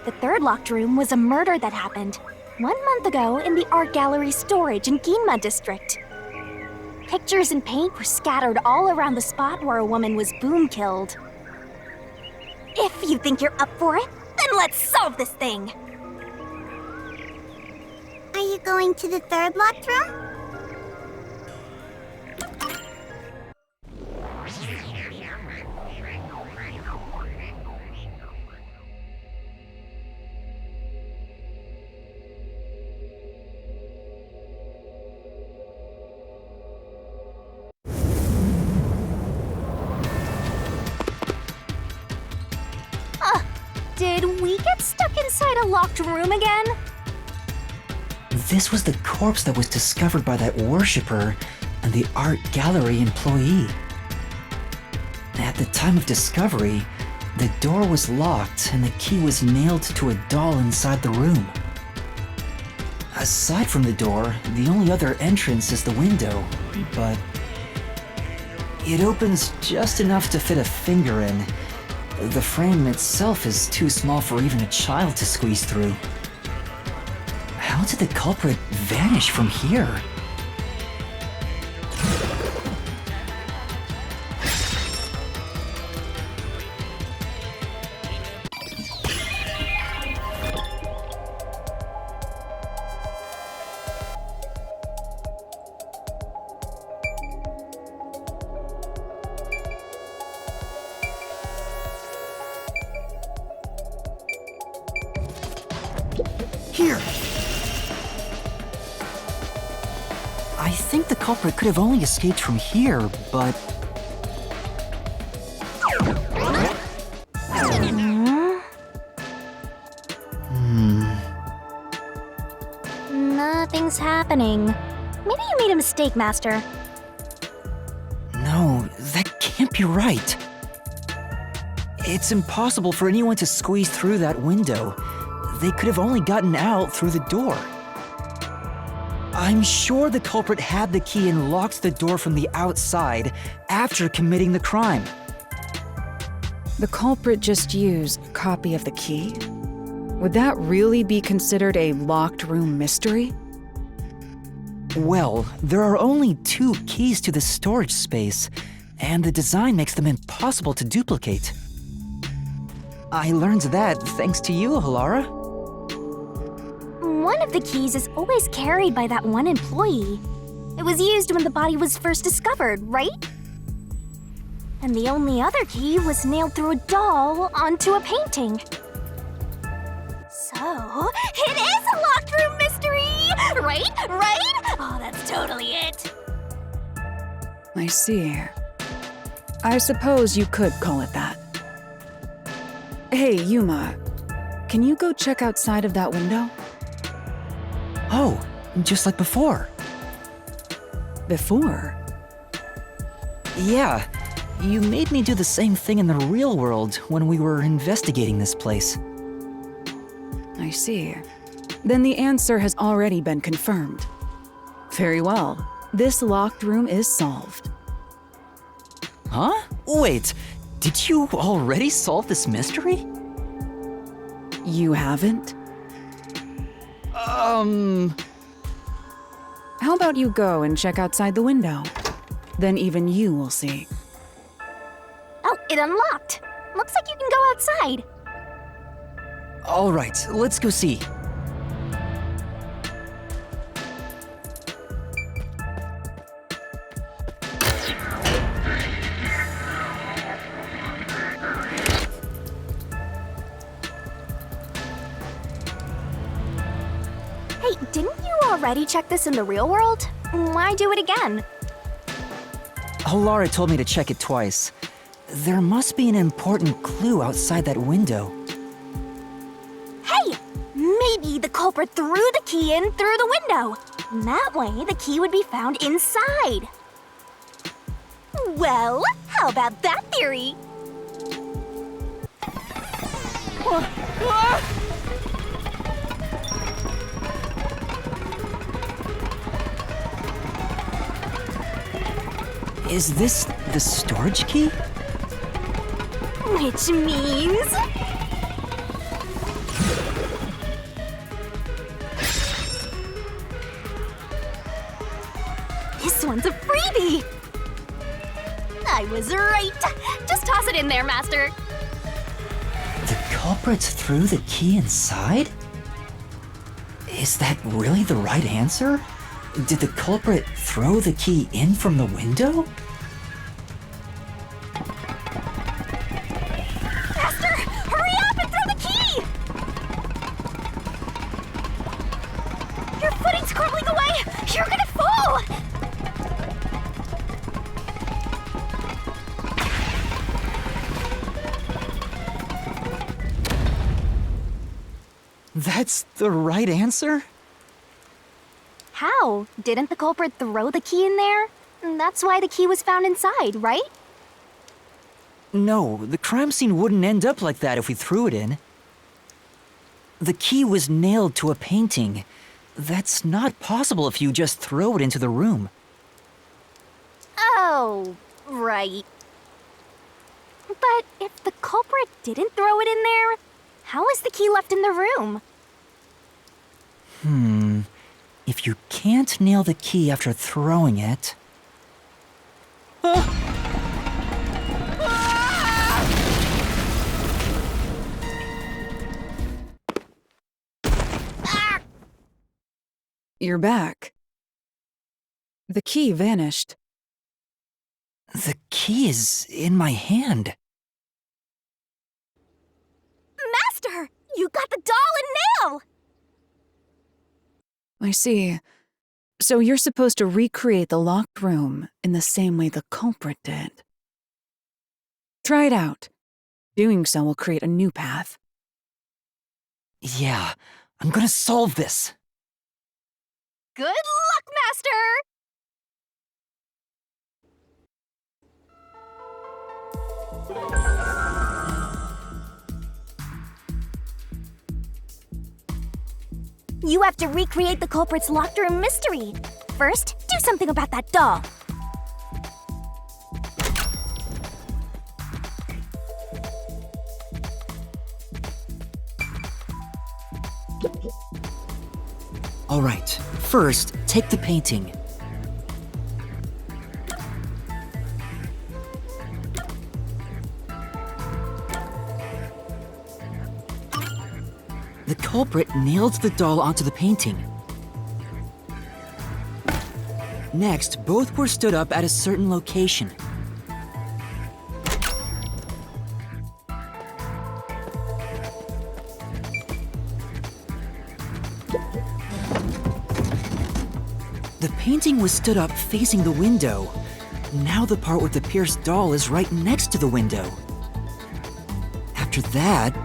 The third locked room was a murder that happened 1 month ago in the art gallery storage in Ginma district. Pictures and paint were scattered all around the spot where a woman was boom killed. If you think you're up for it, then let's solve this thing! Are you going to the third locked room? Did we get stuck inside a locked room again? This was the corpse that was discovered by that worshipper and the art gallery employee. At the time of discovery, the door was locked and the key was nailed to a doll inside the room. Aside from the door, the only other entrance is the window, but it opens just enough to fit a finger in. The frame itself is too small for even a child to squeeze through. How did the culprit vanish from here? Here! I think the culprit could have only escaped from here, but... Nothing's happening. Maybe you made a mistake, Master. No, that can't be right. It's impossible for anyone to squeeze through that window. They could have only gotten out through the door. I'm sure the culprit had the key and locked the door from the outside after committing the crime. The culprit just used a copy of the key? Would that really be considered a locked room mystery? Well, there are only 2 keys to the storage space, and the design makes them impossible to duplicate. I learned that thanks to you, Halara. One of the keys is always carried by that one employee. It was used when the body was first discovered, right? And the only other key was nailed through a doll onto a painting. So, it is a locked room mystery! Right? Right? Oh, that's totally it. I see. I suppose you could call it that. Hey, Yuma, can you go check outside of that window? Oh, just like before. Before? Yeah, you made me do the same thing in the real world when we were investigating this place. I see. Then the answer has already been confirmed. Very well. This locked room is solved. Huh? Wait, did you already solve this mystery? You haven't? How about you go and check outside the window? Then even you will see. Oh, it unlocked. Looks like you can go outside. All right, let's go see. Hey, didn't you already check this in the real world? Why do it again? Halara told me to check it twice. There must be an important clue outside that window. Hey! Maybe the culprit threw the key in through the window. That way, the key would be found inside. Well, how about that theory? Is this the storage key? Which means... this one's a freebie! I was right! Just toss it in there, Master! The culprit threw the key inside? Is that really the right answer? Did the culprit throw the key in from the window? Master, hurry up and throw the key! Your footing's crumbling away! You're gonna fall! That's the right answer? How? Didn't the culprit throw the key in there? That's why the key was found inside, right? No, the crime scene wouldn't end up like that if we threw it in. The key was nailed to a painting. That's not possible if you just throw it into the room. Oh, right. But if the culprit didn't throw it in there, how is the key left in the room? If you can't nail the key after throwing it... You're back. The key vanished. The key is in my hand. Master! You got the doll and nail! I see. So you're supposed to recreate the locked room in the same way the culprit did. Try it out. Doing so will create a new path. Yeah, I'm gonna solve this. Good luck, Master! You have to recreate the culprit's locked room mystery. First, do something about that doll. All right, first, take the painting. The culprit nailed the doll onto the painting. Next, both were stood up at a certain location. The painting was stood up facing the window. Now the part with the pierced doll is right next to the window. After that...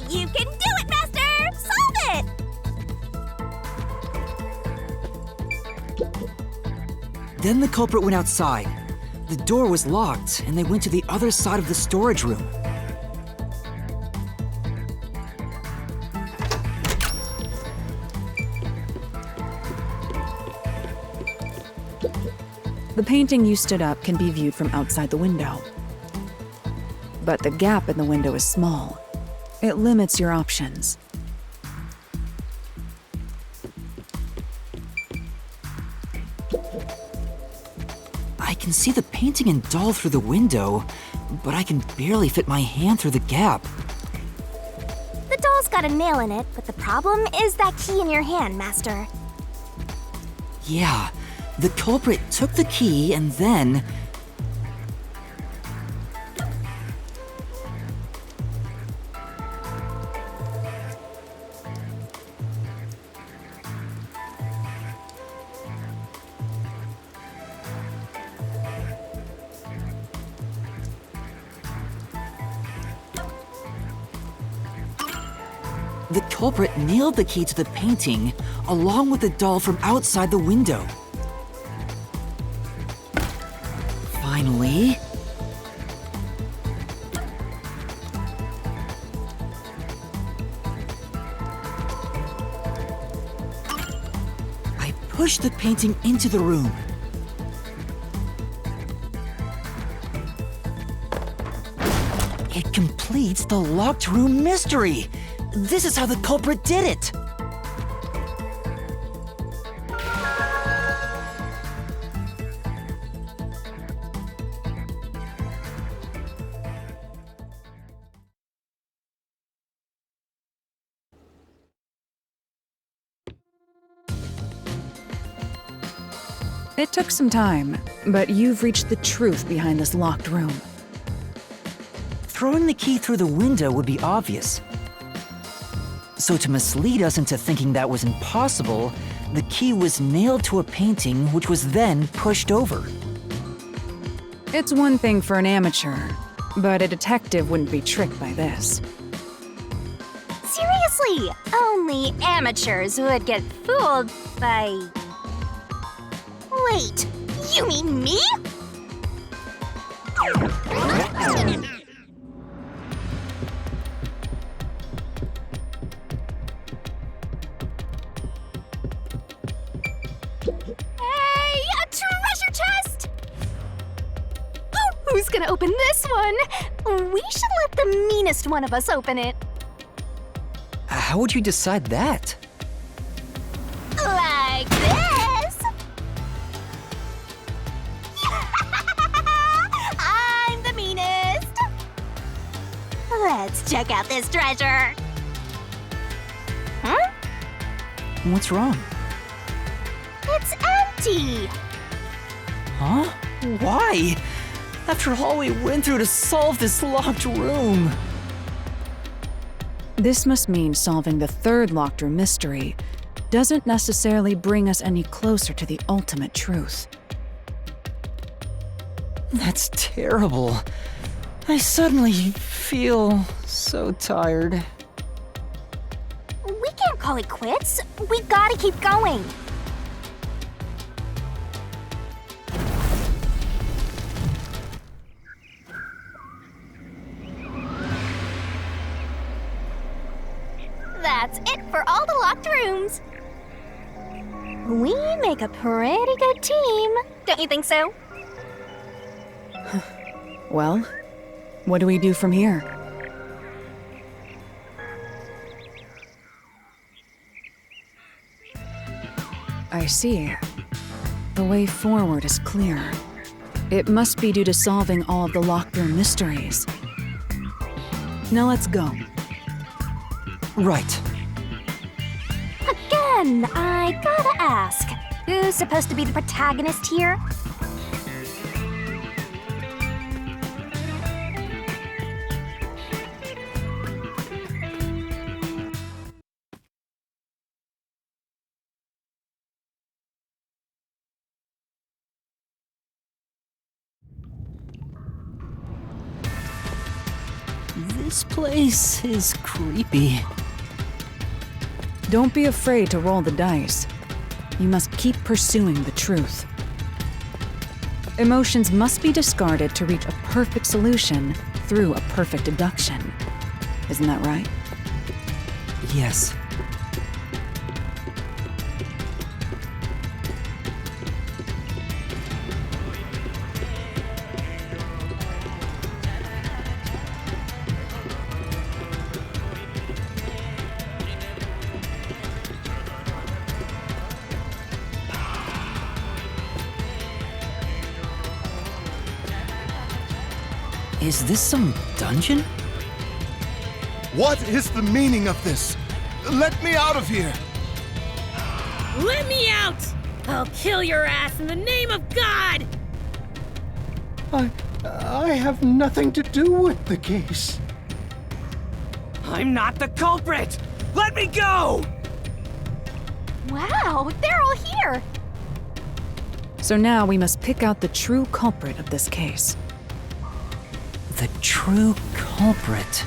You can do it, Master! Solve it! Then the culprit went outside. The door was locked, and they went to the other side of the storage room. The painting you stood up can be viewed from outside the window. But the gap in the window is small. It limits your options. I can see the painting and doll through the window, but I can barely fit my hand through the gap. The doll's got a nail in it, but the problem is that key in your hand, Master. Yeah, the culprit took the key and then... The culprit nailed the key to the painting, along with the doll from outside the window. Finally... push the painting into the room. It completes the locked room mystery. This is how the culprit did it. It took some time, but you've reached the truth behind this locked room. Throwing the key through the window would be obvious. So to mislead us into thinking that was impossible, the key was nailed to a painting which was then pushed over. It's one thing for an amateur, but a detective wouldn't be tricked by this. Seriously, only amateurs would get fooled by... Wait, you mean me? Hey, a treasure chest! Oh, who's gonna open this one? We should let the meanest one of us open it. How would you decide that? Like this! I'm the meanest! Let's check out this treasure! Huh? What's wrong? It's empty! Huh? Why? After all we went through to solve this locked room. This must mean solving the third locked room mystery doesn't necessarily bring us any closer to the ultimate truth. That's terrible. I suddenly feel so tired. We can't call it quits. We gotta keep going. That's it for all the locked rooms. We make a pretty good team. Don't you think so? Well, what do we do from here? I see. The way forward is clear. It must be due to solving all of the locked room mysteries. Now let's go. Right. Again, I gotta ask, who's supposed to be the protagonist here? This place is creepy. Don't be afraid to roll the dice. You must keep pursuing the truth. Emotions must be discarded to reach a perfect solution through a perfect deduction. Isn't that right? Yes. Is this some dungeon? What is the meaning of this? Let me out of here! Let me out! I'll kill your ass in the name of God! I have nothing to do with the case. I'm not the culprit! Let me go! Wow, they're all here! So now we must pick out the true culprit of this case. The true culprit.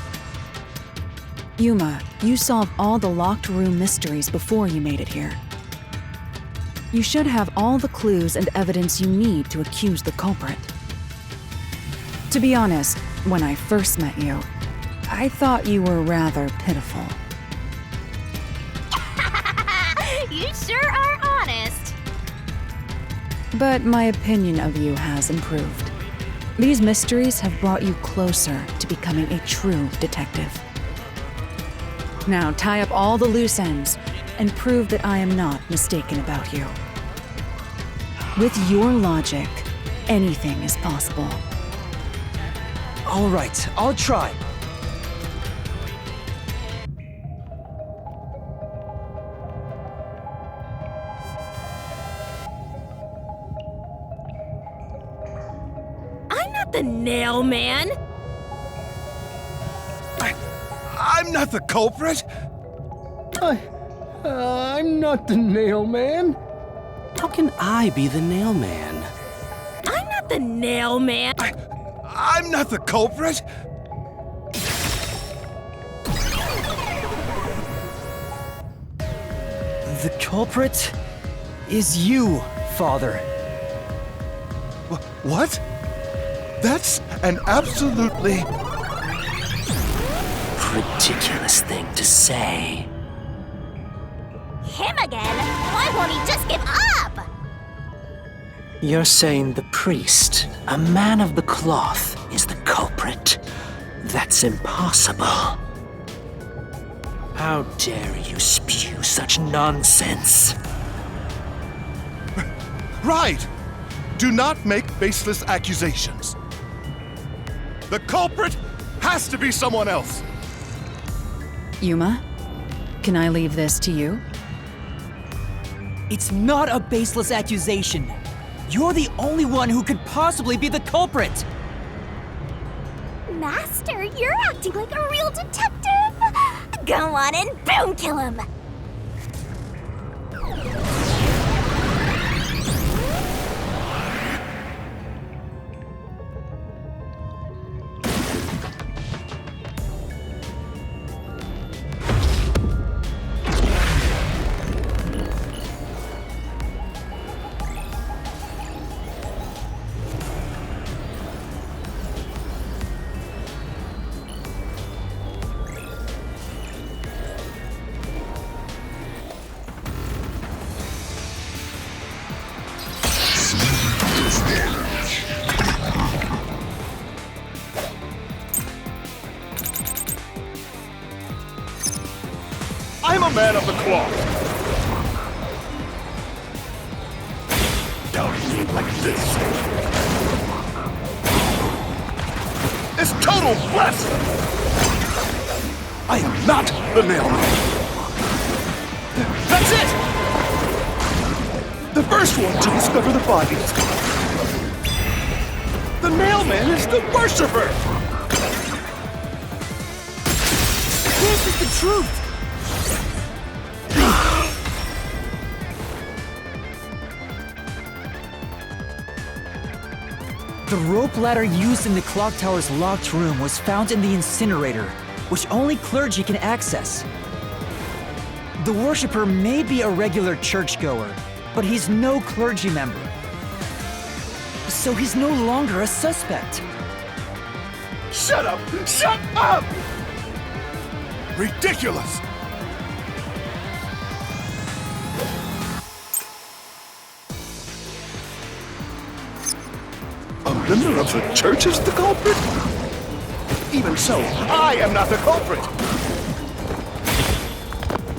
Yuma, you solved all the locked room mysteries before you made it here. You should have all the clues and evidence you need to accuse the culprit. To be honest, when I first met you, I thought you were rather pitiful. You sure are honest. but my opinion of you has improved. These mysteries have brought you closer to becoming a true detective. Now tie up all the loose ends and prove that I am not mistaken about you. With your logic, anything is possible. All right, I'll try. I'm not the nail man. I'm not the culprit! I'm not the nail man. How can I be the nail man? I'm not the nail man. I'm not the culprit! The culprit is you, Father. What? That's an absolutely... Ridiculous thing to say. Him again? Why won't he just give up? You're saying the priest, a man of the cloth, is the culprit? That's impossible. How dare you spew such nonsense? Right! Do not make baseless accusations. The culprit has to be someone else. Yuma, can I leave this to you? It's not a baseless accusation. You're the only one who could possibly be the culprit. Master, you're acting like a real detective. Go on and boom kill him. I'm a man of the cloth. Doubting me like this. It's total blasphemy! I am not the nailman. That's it! The first one to discover the bodies. The nailman is the worshiper! This is the truth. The rope ladder used in the clock tower's locked room was found in the incinerator, which only clergy can access. The worshipper may be a regular churchgoer, but he's no clergy member. So he's no longer a suspect. Shut up! Shut up! Ridiculous! A member of the church is the culprit? Even so, I am not the culprit!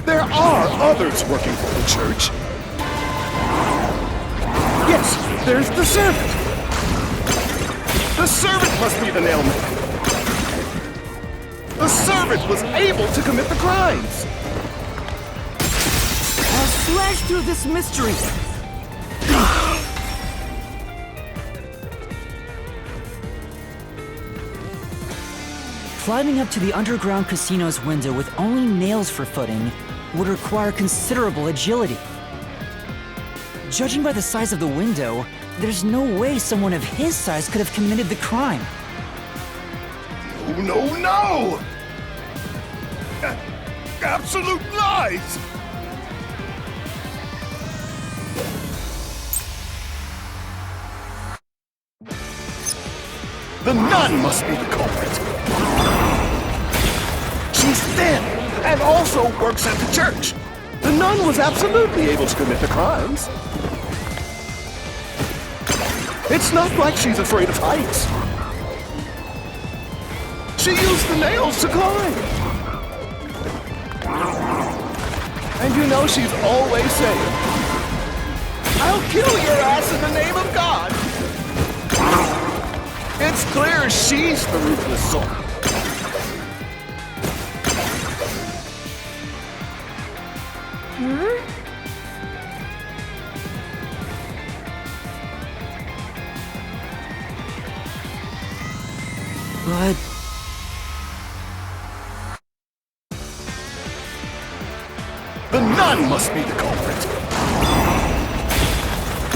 There are others working for the church. Yes, there's the servant. The servant must be the nailman. The servant was able to commit the crimes. I'll slash through this mystery. Climbing up to the underground casino's window with only nails for footing would require considerable agility. Judging by the size of the window, there's no way someone of his size could have committed the crime. Oh, no, no! Absolute lies! The nun must be the culprit. She's thin and also works at the church. The nun was absolutely able to commit the crimes. It's not like she's afraid of heights. She used the nails to climb. And you know she's always saying, "I'll kill your ass in the name of God." It's clear she's the ruthless sort. But the nun must be the culprit.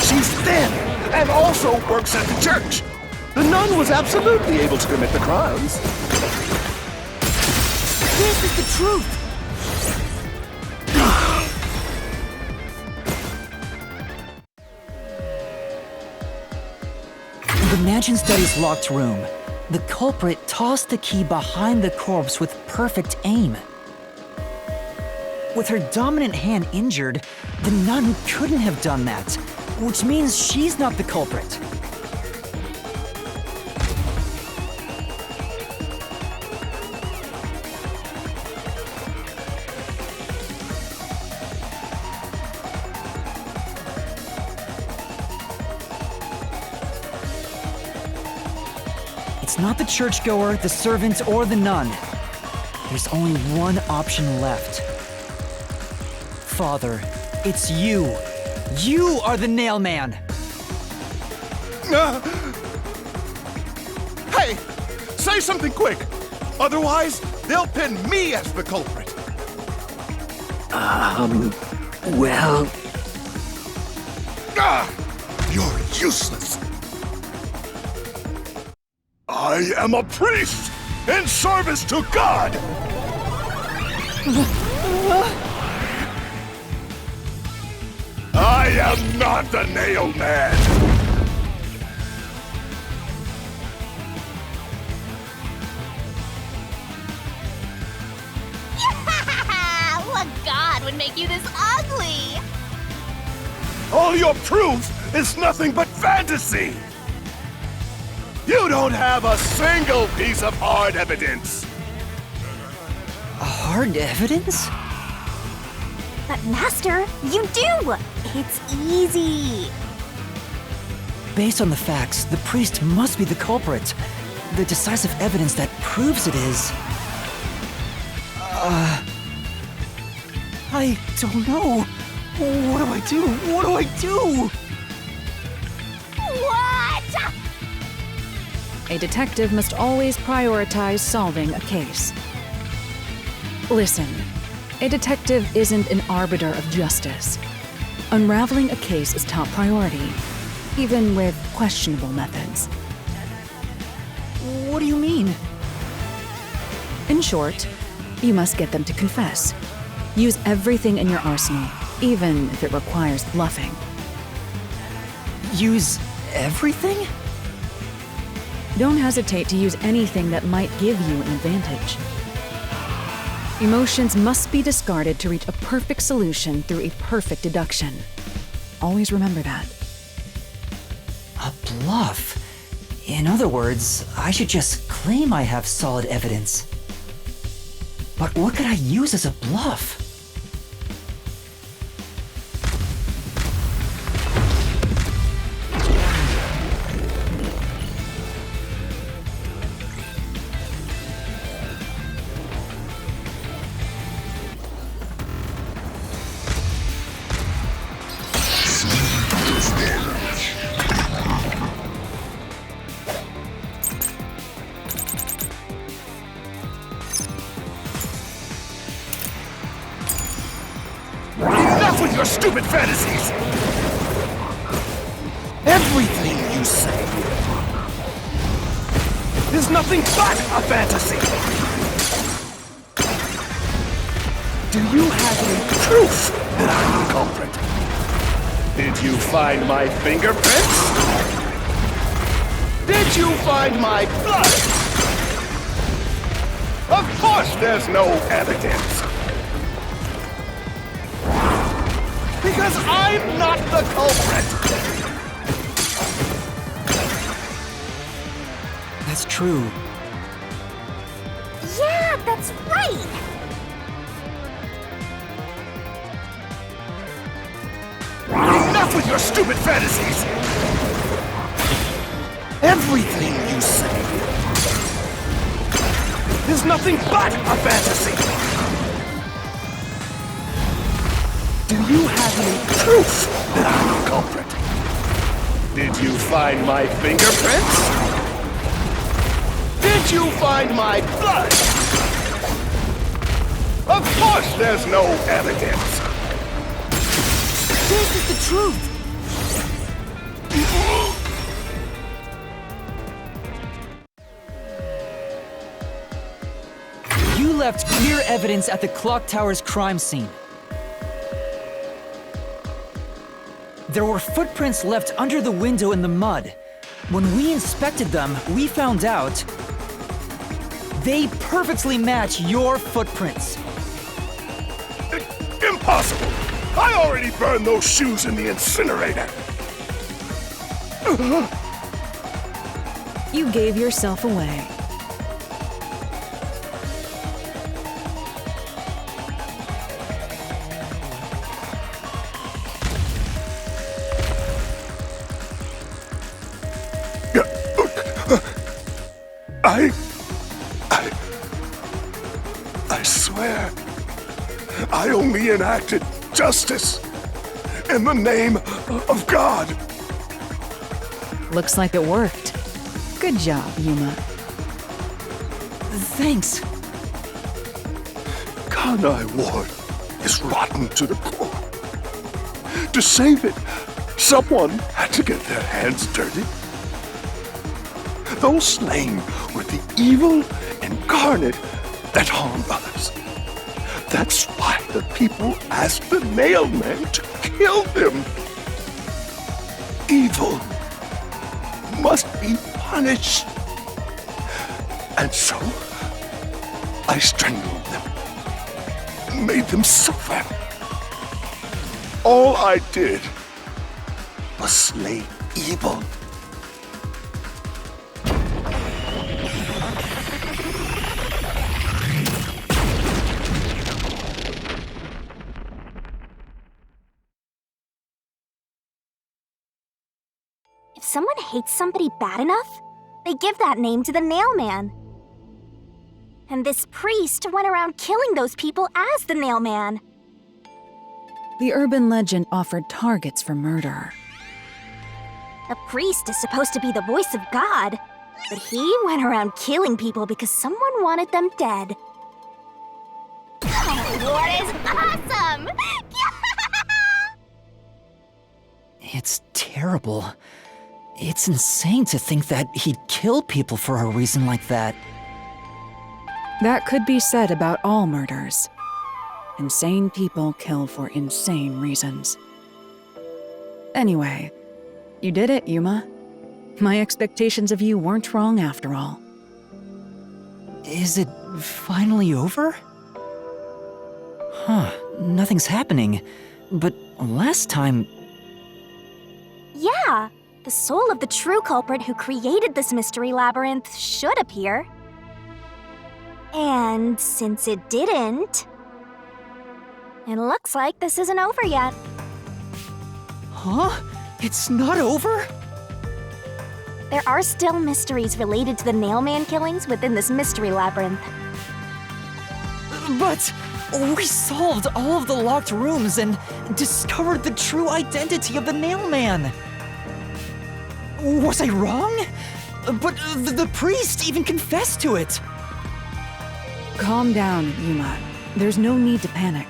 She's thin and also works at the church. The nun was absolutely able to commit the crimes. This is the truth! in the Mansion Study's locked room, the culprit tossed the key behind the corpse with perfect aim. With her dominant hand injured, the nun couldn't have done that, which means she's not the culprit. It's not the churchgoer, the servant, or the nun. There's only one option left. Father, it's you. You are the nail man. Hey, say something quick. Otherwise, they'll pin me as the culprit. Well, You're useless. I am a priest in service to God. I am not the nail man. What god would make you this ugly? All your proof is nothing but fantasy. You don't have a single piece of hard evidence. Hard evidence? But Master, you do! It's easy. Based on the facts, the priest must be the culprit. The decisive evidence that proves it is... I don't know. What do I do? What do I do? What? A detective must always prioritize solving a case. Listen, a detective isn't an arbiter of justice. Unraveling a case is top priority, even with questionable methods. What do you mean? In short, you must get them to confess. Use everything in your arsenal, even if it requires bluffing. Use everything? Don't hesitate to use anything that might give you an advantage. Emotions must be discarded to reach a perfect solution through a perfect deduction. Always remember that. A bluff? In other words, I should just claim I have solid evidence. But what could I use as a bluff? Enough with your stupid fantasies! Everything you say is nothing but a fantasy! Do you have any proof that I'm the culprit? Did you find my fingerprints? Did you find my blood? Of course there's no evidence! Because I'm not the culprit! That's true. Yeah, that's right! Enough with your stupid fantasies! Everything you say is nothing but a fantasy! Do you have any proof that I'm the culprit? Did you find my fingerprints? Did you find my blood? Of course there's no evidence! This is the truth! You left clear evidence at the clock tower's crime scene. There were footprints left under the window in the mud. When we inspected them, we found out they perfectly match your footprints. Impossible! I already burned those shoes in the incinerator! You gave yourself away. I swear, I only enacted justice in the name of God. Looks like it worked. Good job, Yuma. Thanks. Kanai Ward is rotten to the core. To save it, someone had to get their hands dirty. Those slain were the evil incarnate that harmed others. That's why the people asked the nailmen to kill them. Evil must be punished. And so, I strangled them, made them suffer. All I did was slay evil. If someone hates somebody bad enough, they give that name to the Nailman. And this priest went around killing those people as the Nailman. The urban legend offered targets for murder. A priest is supposed to be the voice of God, but he went around killing people because someone wanted them dead. Lord is awesome! It's terrible. It's insane to think that he'd kill people for a reason like that. That could be said about all murders. Insane people kill for insane reasons. Anyway, you did it, Yuma. My expectations of you weren't wrong after all. Is it finally over? Huh, nothing's happening. But last time... Yeah, the soul of the true culprit who created this mystery labyrinth should appear. And since it didn't, it looks like this isn't over yet. Huh? It's not over? There are still mysteries related to the Nailman killings within this mystery labyrinth. But we solved all of the locked rooms and discovered the true identity of the Nailman. Was I wrong? But the priest even confessed to it. Calm down, Yuma. There's no need to panic.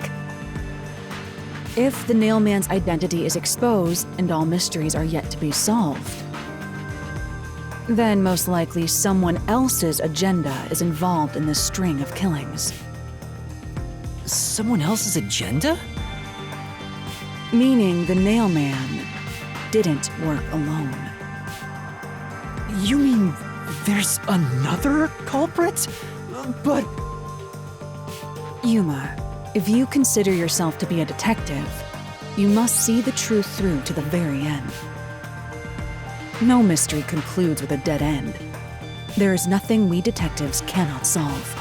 If the Nailman's identity is exposed and all mysteries are yet to be solved, then most likely someone else's agenda is involved in this string of killings. Someone else's agenda? Meaning the Nailman didn't work alone. You mean there's another culprit? But... Yuma, if you consider yourself to be a detective, you must see the truth through to the very end. No mystery concludes with a dead end. There is nothing we detectives cannot solve.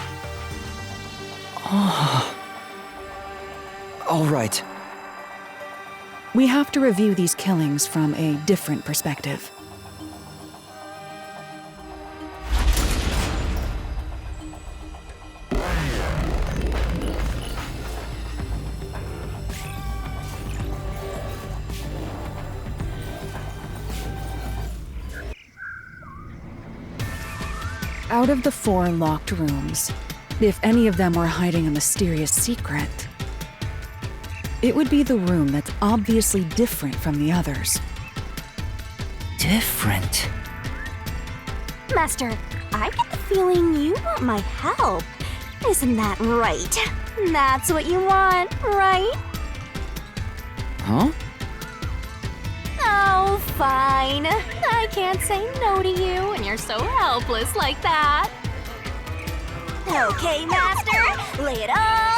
All right. We have to review these killings from a different perspective. Out of the 4 locked rooms, if any of them were hiding a mysterious secret, it would be the room that's obviously different from the others. Different? Master, I get the feeling you want my help. Isn't that right? That's what you want, right? Huh? Oh, fine. I can't say no to you when you're so helpless like that. Okay, Master, lay it all